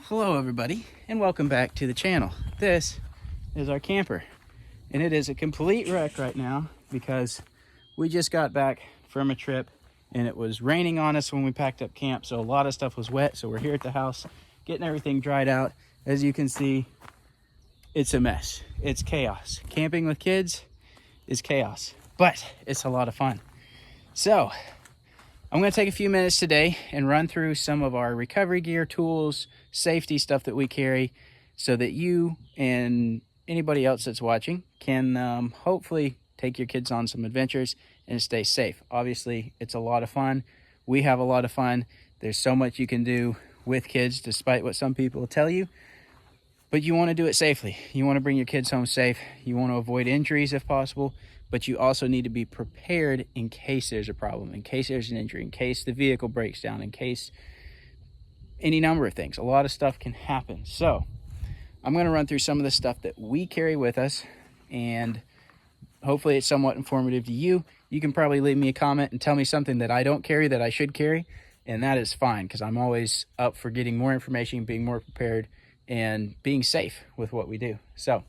Hello everybody, and welcome back to the channel. This is our camper, and it is a complete wreck right now because we just got back from a trip and it was raining on us when we packed up camp, so a lot of stuff was wet. So we're here at the house getting everything dried out. As you can see, it's a mess. It's chaos. Camping with kids is chaos, but it's a lot of fun. So I'm going to take a few minutes today and run through some of our recovery gear, tools, safety stuff that we carry so that you and anybody else that's watching can hopefully take your kids on some adventures and stay safe. Obviously, it's a lot of fun. We have a lot of fun. There's so much you can do with kids despite what some people tell you, but you want to do it safely. You want to bring your kids home safe. You want to avoid injuries if possible, but you also need to be prepared in case there's a problem, in case there's an injury, in case the vehicle breaks down, in case any number of things. A lot of stuff can happen. So I'm going to run through some of the stuff that we carry with us, and hopefully it's somewhat informative to you. You can probably leave me a comment and tell me something that I don't carry that I should carry, and that is fine because I'm always up for getting more information, being more prepared, and being safe with what we do. So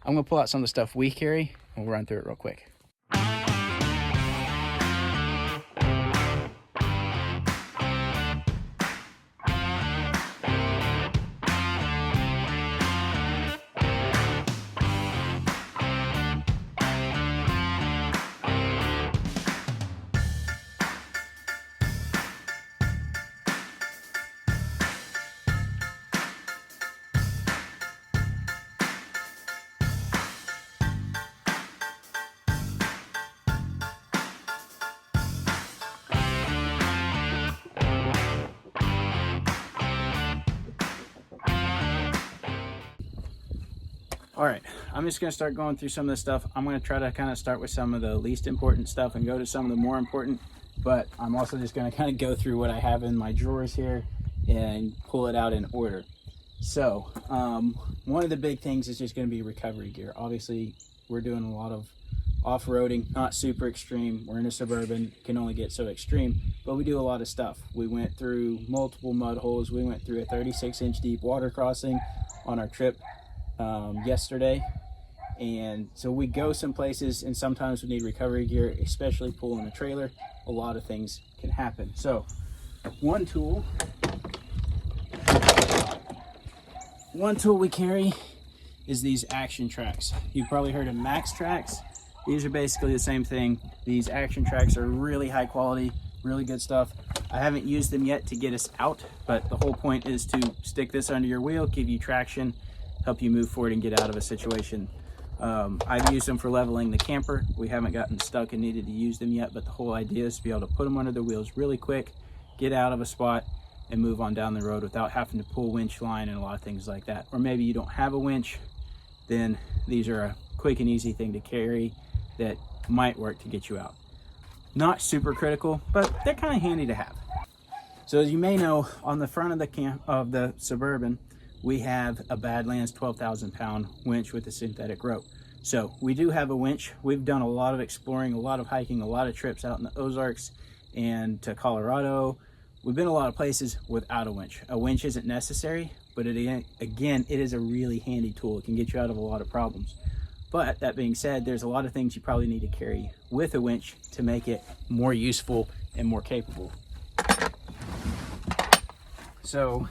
I'm going to pull out some of the stuff we carry and we'll run through it real quick. All right, I'm just going to start going through some of the stuff. I'm going to try to kind of start with some of the least important stuff and go to some of the more important, but I'm also just going to kind of go through what I have in my drawers here and pull it out in order. So one of the big things is just going to be recovery gear. Obviously, we're doing a lot of off-roading, not super extreme. We're in a Suburban, can only get so extreme, but we do a lot of stuff. We went through multiple mud holes. We went through a 36-inch deep water crossing on our trip yesterday, and so we go some places and sometimes we need recovery gear, especially pulling a trailer. A lot of things can happen. So one tool we carry is these action tracks. You've probably heard of Max tracks. These are basically the same thing. These action tracks are really high quality, really good stuff. I haven't used them yet to get us out, but the whole point is to stick this under your wheel, give you traction, help you move forward and get out of a situation. I've used them for leveling the camper. We haven't gotten stuck and needed to use them yet, but the whole idea is to be able to put them under the wheels really quick, get out of a spot, and move on down the road without having to pull winch line and a lot of things like that. Or maybe you don't have a winch, then these are a quick and easy thing to carry that might work to get you out. Not super critical, but they're kind of handy to have. So as you may know, on the front of the Suburban, we have a Badlands 12,000 pound winch with a synthetic rope. So we do have a winch. We've done a lot of exploring, a lot of hiking, a lot of trips out in the Ozarks and to Colorado. We've been a lot of places without a winch. A winch isn't necessary, but again, it is a really handy tool. It can get you out of a lot of problems. But that being said, there's a lot of things you probably need to carry with a winch to make it more useful and more capable. So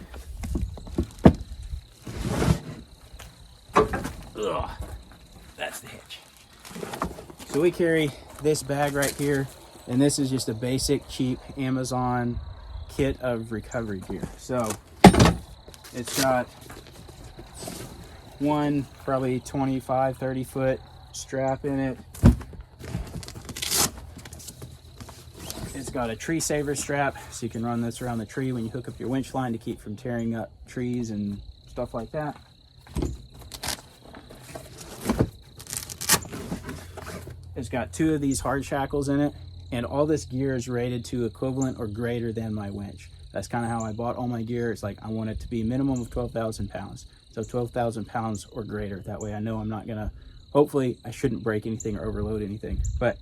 that's the hitch. So we carry this bag right here, and this is just a basic cheap Amazon kit of recovery gear. So it's got one probably 25-30 foot strap in it. It's got a tree saver strap, so you can run this around the tree when you hook up your winch line to keep from tearing up trees and stuff like that. It's got two of these hard shackles in it, and all this gear is rated to equivalent or greater than my winch. That's kind of how I bought all my gear. It's like I want it to be a minimum of 12,000 pounds. So 12,000 pounds or greater. That way I know I'm not gonna, hopefully I shouldn't break anything or overload anything. But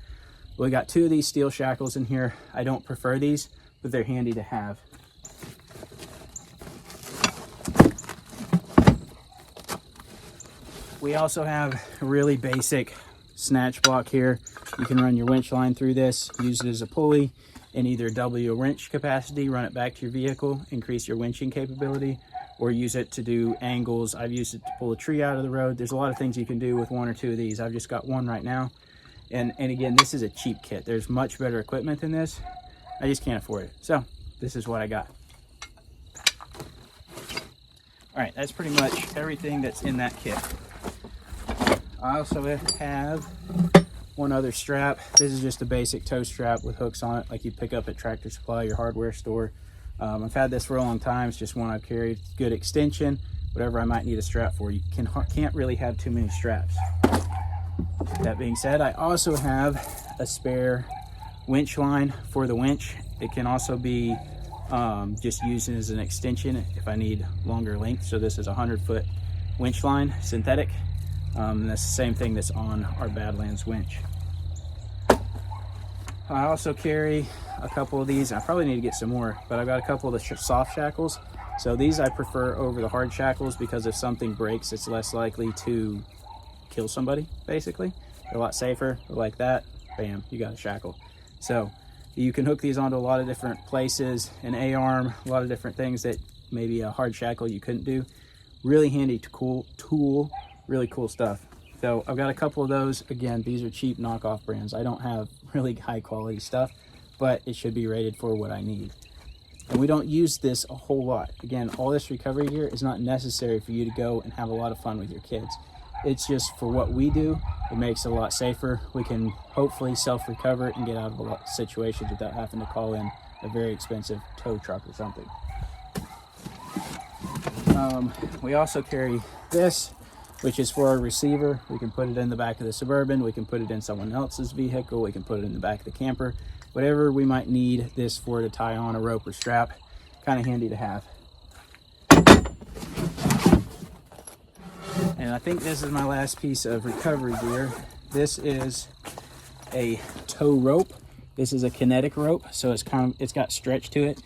we got two of these steel shackles in here. I don't prefer these, but they're handy to have. We also have a really basic snatch block here. You can run your winch line through this, use it as a pulley, and either double your winch capacity, run it back to your vehicle, increase your winching capability, or use it to do angles. I've used it to pull a tree out of the road. There's a lot of things you can do with one or two of these. I've just got one right now. And again, this is a cheap kit. There's much better equipment than this. I just can't afford it. So this is what I got. All right, that's pretty much everything that's in that kit. I also have one other strap. This is just a basic tow strap with hooks on it, like you pick up at Tractor Supply, your hardware store. I've had this for a long time. It's just one I've carried. Good extension, whatever I might need a strap for. You can't really have too many straps. That being said, I also have a spare winch line for the winch. It can also be just used as an extension if I need longer length. So this is a 100-foot winch line, synthetic. And that's the same thing that's on our Badlands winch. I also carry a couple of these. I probably need to get some more, but I've got a couple of the soft shackles. So these I prefer over the hard shackles because if something breaks, it's less likely to kill somebody, basically. They're a lot safer. They're like that, bam, you got a shackle. So you can hook these onto a lot of different places, an A-arm, a lot of different things that maybe a hard shackle you couldn't do. Really handy tool, really cool stuff. So I've got a couple of those. Again, these are cheap knockoff brands. I don't have really high quality stuff, but it should be rated for what I need. And we don't use this a whole lot. Again, all this recovery gear is not necessary for you to go and have a lot of fun with your kids. It's just for what we do, it makes it a lot safer. We can hopefully self-recover and get out of a lot of situations without having to call in a very expensive tow truck or something. We also carry this, which is for our receiver. We can put it in the back of the Suburban. We can put it in someone else's vehicle. We can put it in the back of the camper. Whatever we might need this for to tie on a rope or strap. Kind of handy to have. And I think this is my last piece of recovery gear. This is a tow rope. This is a kinetic rope, so it's got stretch to it.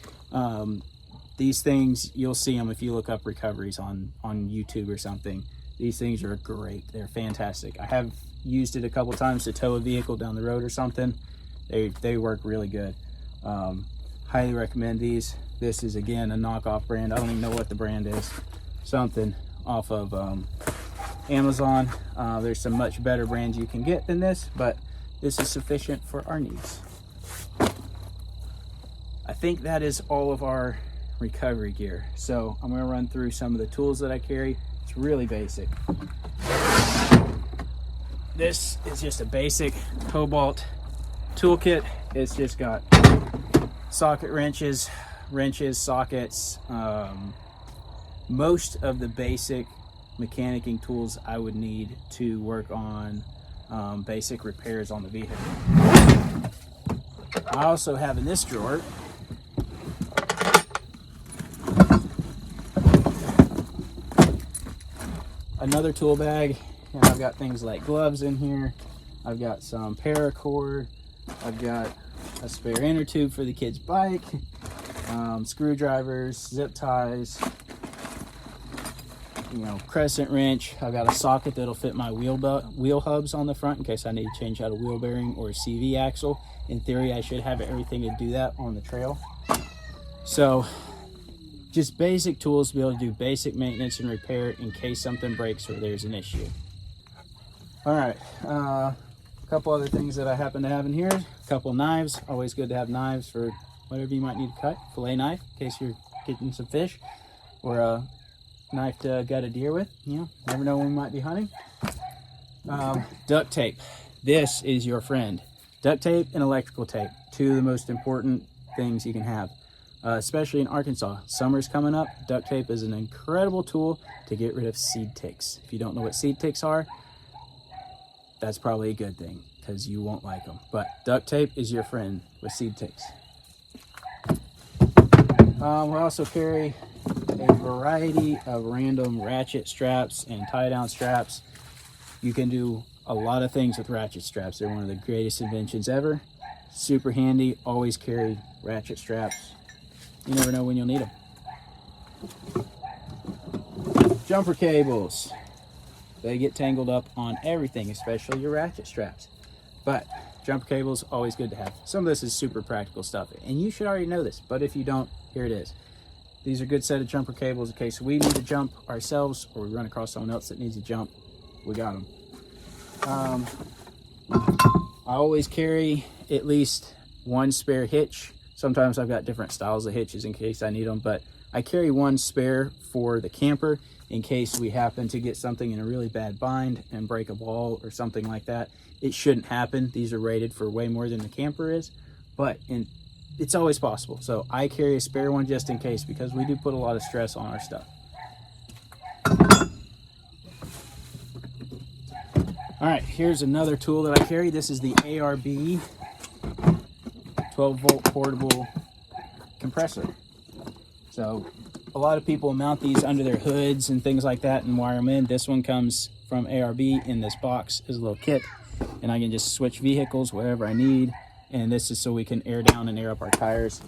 These things, you'll see them if you look up recoveries on YouTube or something. These things are great. They're fantastic. I have used it a couple times to tow a vehicle down the road or something. They work really good. Highly recommend these. This is, again, a knockoff brand. I don't even know what the brand is. Something off of Amazon. There's some much better brands you can get than this, but this is sufficient for our needs. I think that is all of our recovery gear. So I'm going to run through some of the tools that I carry. It's really basic. This is just a basic Cobalt toolkit. It's just got socket wrenches, sockets, most of the basic mechanicking tools I would need to work on basic repairs on the vehicle. I also have in this drawer another tool bag, and I've got things like gloves in here. I've got some paracord. I've got a spare inner tube for the kid's bike, screwdrivers, zip ties, crescent wrench. I've got a socket that'll fit my wheel hubs on the front in case I need to change out a wheel bearing or a CV axle. In theory, I should have everything to do that on the trail. So just basic tools to be able to do basic maintenance and repair in case something breaks or there's an issue. All right, a couple other things that I happen to have in here. A couple knives. Always good to have knives for whatever you might need to cut. Fillet knife in case you're getting some fish, or a knife to gut a deer with. Never know when we might be hunting. Duct tape. This is your friend. Duct tape and electrical tape, two of the most important things you can have. Especially in Arkansas. Summer's coming up. Duct tape is an incredible tool to get rid of seed ticks. If you don't know what seed ticks are, that's probably a good thing because you won't like them. But duct tape is your friend with seed ticks. We also carry a variety of random ratchet straps and tie-down straps. You can do a lot of things with ratchet straps. They're one of the greatest inventions ever. Super handy. Always carry ratchet straps. You never know when you'll need them. Jumper cables. They get tangled up on everything, especially your ratchet straps. But jumper cables, always good to have. Some of this is super practical stuff, and you should already know this, but if you don't, here it is. These are a good set of jumper cables in case we need to jump ourselves or we run across someone else that needs to jump. We got them. I always carry at least one spare hitch. Sometimes I've got different styles of hitches in case I need them, but I carry one spare for the camper in case we happen to get something in a really bad bind and break a wall or something like that. It shouldn't happen. These are rated for way more than the camper is, but it's always possible. So I carry a spare one just in case, because we do put a lot of stress on our stuff. All right, here's another tool that I carry. This is the ARB 12-volt portable compressor. So a lot of people mount these under their hoods and things like that and wire them in. This one comes from ARB in this box as a little kit, and I can just switch vehicles wherever I need. And this is so we can air down and air up our tires.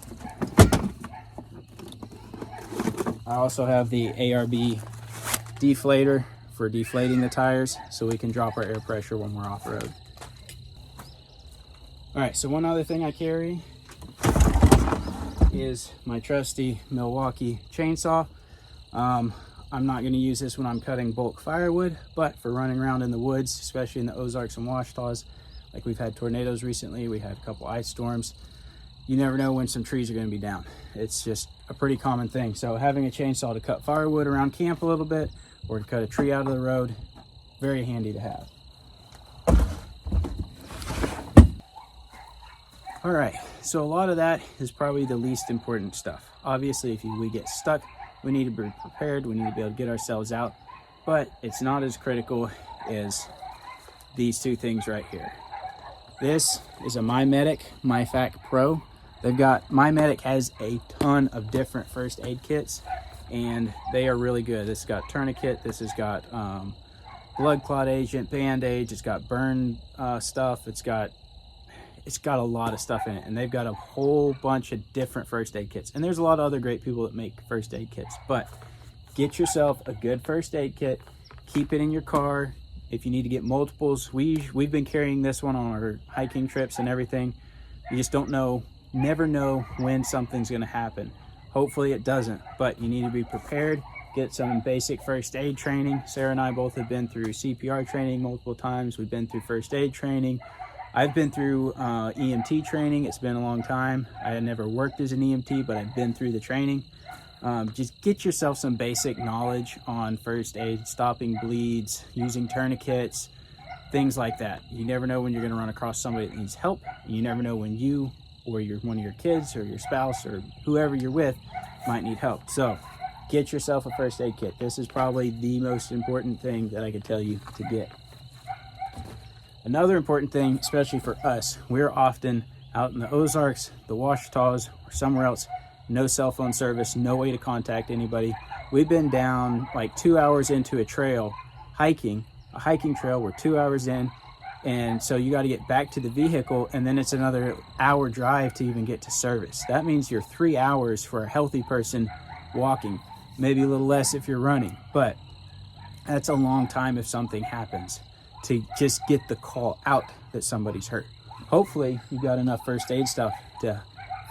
I also have the ARB deflator for deflating the tires so we can drop our air pressure when we're off road. All right, so one other thing I carry is my trusty Milwaukee chainsaw. I'm not going to use this when I'm cutting bulk firewood, but for running around in the woods, especially in the Ozarks and Ouachita's, like we've had tornadoes recently, we had a couple ice storms. You never know when some trees are going to be down. It's just a pretty common thing. So having a chainsaw to cut firewood around camp a little bit, or to cut a tree out of the road, very handy to have. All right, so a lot of that is probably the least important stuff. Obviously, if we get stuck, we need to be prepared. We need to be able to get ourselves out, but it's not as critical as these two things right here. This is a MyMedic MyFac Pro. MyMedic has a ton of different first aid kits, and they are really good. This has got tourniquet, this has got blood clot agent, band-aids, it's got burn stuff, it's got a lot of stuff in it, and they've got a whole bunch of different first aid kits. And there's a lot of other great people that make first aid kits, but get yourself a good first aid kit, keep it in your car. If you need to get multiples, we've been carrying this one on our hiking trips and everything. You just never know when something's gonna happen. Hopefully it doesn't, but you need to be prepared. Get some basic first aid training. Sarah and I both have been through CPR training multiple times. We've been through first aid training. I've been through EMT training. It's been a long time. I had never worked as an EMT, but I've been through the training. Just get yourself some basic knowledge on first aid, stopping bleeds, using tourniquets, things like that. You never know when you're going to run across somebody that needs help. You never know when you or one of your kids or your spouse or whoever you're with might need help. So get yourself a first aid kit. This is probably the most important thing that I could tell you to get. Another important thing, especially for us, we're often out in the Ozarks, the Ouachita's, or somewhere else. No cell phone service, no way to contact anybody. We've been down like 2 hours into a trail, a hiking trail. We're 2 hours in, and so you got to get back to the vehicle, and then it's another hour drive to even get to service. That means you're 3 hours for a healthy person walking, maybe a little less if you're running, but that's a long time if something happens, to just get the call out that somebody's hurt. Hopefully you got enough first aid stuff to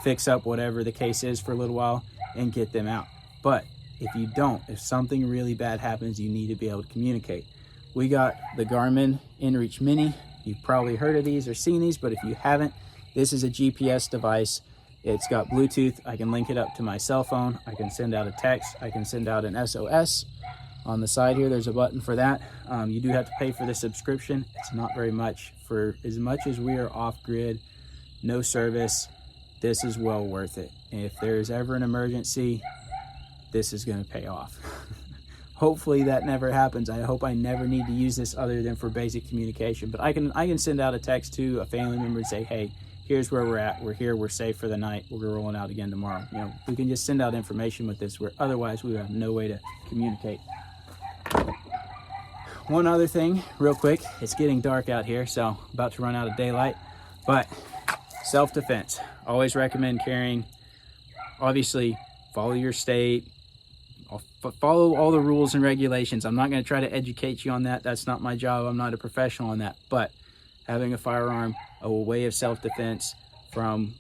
fix up whatever the case is for a little while and get them out. But if you don't, if something really bad happens, you need to be able to communicate. We got the Garmin InReach Mini. You've probably heard of these or seen these, but if you haven't, this is a GPS device. It's got Bluetooth. I can link it up to my cell phone. I can send out a text. I can send out an SOS. On the side here, there's a button for that. You do have to pay for the subscription. It's not very much. For as much as we are off-grid, no service, this is well worth it. And if there's ever an emergency, this is going to pay off. Hopefully that never happens. I hope I never need to use this other than for basic communication. But I can send out a text to a family member and say, hey, here's where we're at. We're here. We're safe for the night. We're rolling out again tomorrow. You know, we can just send out information with this, where otherwise we have no way to communicate. One other thing real quick, it's getting dark out here, so about to run out of daylight, but self-defense. Always recommend carrying, obviously follow your state, I'll follow all the rules and regulations. I'm not going to try to educate you on that. That's not my job. I'm not a professional on that. But having a firearm, a way of self-defense from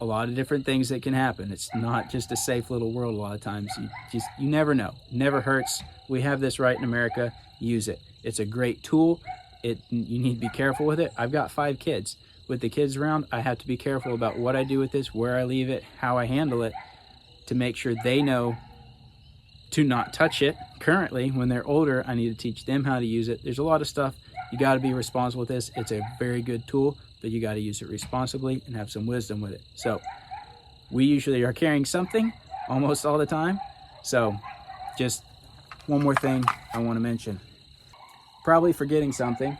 a lot of different things that can happen. It's not just a safe little world a lot of times. You never know. Never hurts. We have this right in America. Use it. It's a great tool. You need to be careful with it. I've got 5 kids. With the kids around, I have to be careful about what I do with this, where I leave it, how I handle it, to make sure they know to not touch it. Currently, when they're older, I need to teach them how to use it. There's a lot of stuff. You got to be responsible with this. It's a very good tool, but you got to use it responsibly and have some wisdom with it. So we usually are carrying something almost all the time. So just one more thing I want to mention. Probably forgetting something.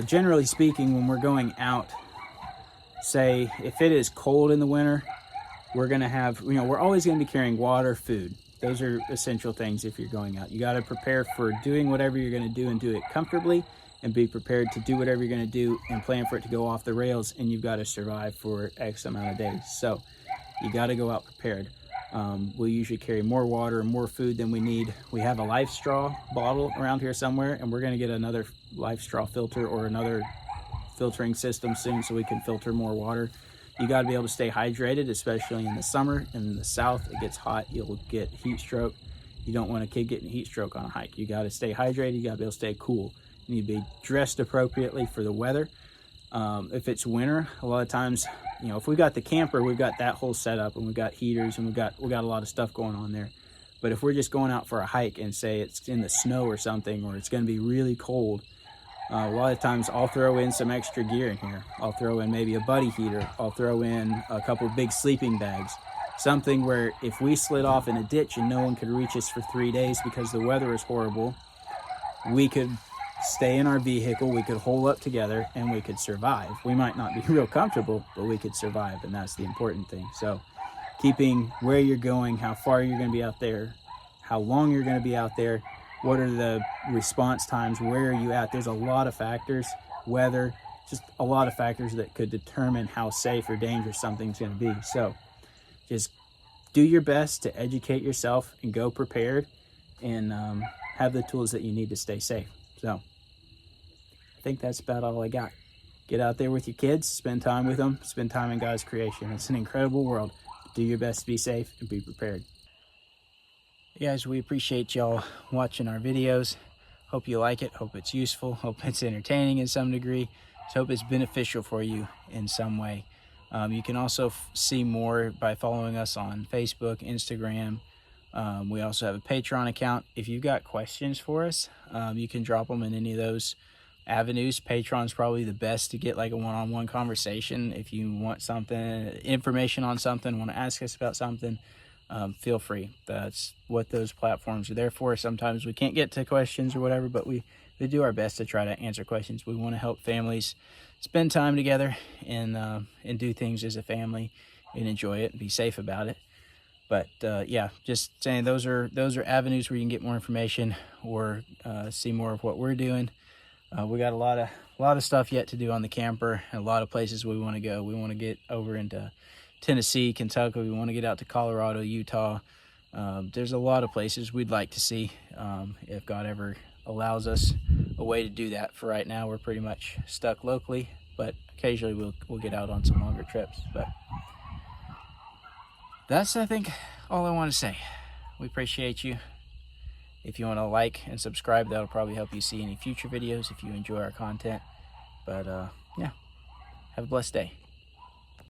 Generally speaking, when we're going out, say if it is cold in the winter, we're going to have, we're always going to be carrying water, food. Those are essential things if you're going out. You got to prepare for doing whatever you're going to do and do it comfortably, and be prepared to do whatever you're going to do and plan for it to go off the rails, and you've got to survive for X amount of days. So you got to go out prepared. We usually carry more water and more food than we need. We have a life straw bottle around here somewhere, and we're going to get another life straw filter or another filtering system soon so we can filter more water. You got to be able to stay hydrated, especially in the summer. In the south, it gets hot. You'll get heat stroke. You don't want a kid getting heat stroke on a hike. You got to stay hydrated. You got to be able to stay cool. You need to be dressed appropriately for the weather. If it's winter, a lot of times, if we got the camper, we've got that whole setup, and we've got heaters, and we got a lot of stuff going on there. But if we're just going out for a hike and say it's in the snow or something, or it's going to be really cold, a lot of times I'll throw in some extra gear in here. I'll throw in maybe a buddy heater. I'll throw in a couple of big sleeping bags. Something where if we slid off in a ditch and no one could reach us for 3 days because the weather is horrible, we could stay in our vehicle, we could hole up together, and we could survive. We might not be real comfortable, but we could survive, and that's the important thing. So keeping where you're going, how far you're going to be out there, how long you're going to be out there, what are the response times, where are you at? There's a lot of factors, weather, just a lot of factors that could determine how safe or dangerous something's going to be. So just do your best to educate yourself and go prepared, and have the tools that you need to stay safe. So I think that's about all I got. Get out there with your kids, spend time with them, spend time in God's creation. It's an incredible world. Do your best to be safe and be prepared. Guys, we appreciate y'all watching our videos. Hope you like it. Hope it's useful. Hope it's entertaining in some degree. Just hope it's beneficial for you in some way. You can also see more by following us on Facebook, Instagram. We also have a Patreon account. If you've got questions for us, you can drop them in any of those avenues. Patreon's probably the best to get like a one-on-one conversation. If you want something, information on something, want to ask us about something, feel free. That's what those platforms are there for. Sometimes we can't get to questions or whatever, but we do our best to try to answer questions. We want to help families spend time together and do things as a family and enjoy it and be safe about it. But yeah, just saying those are avenues where you can get more information or see more of what we're doing. We got a lot of stuff yet to do on the camper, and a lot of places we want to go. We want to get over into Tennessee, Kentucky. We want to get out to Colorado, Utah. There's a lot of places we'd like to see if God ever allows us a way to do that. For right now, we're pretty much stuck locally, but occasionally we'll get out on some longer trips. But that's, I think, all I want to say. We appreciate you. If you want to like and subscribe, that'll probably help you see any future videos if you enjoy our content. But yeah, have a blessed day.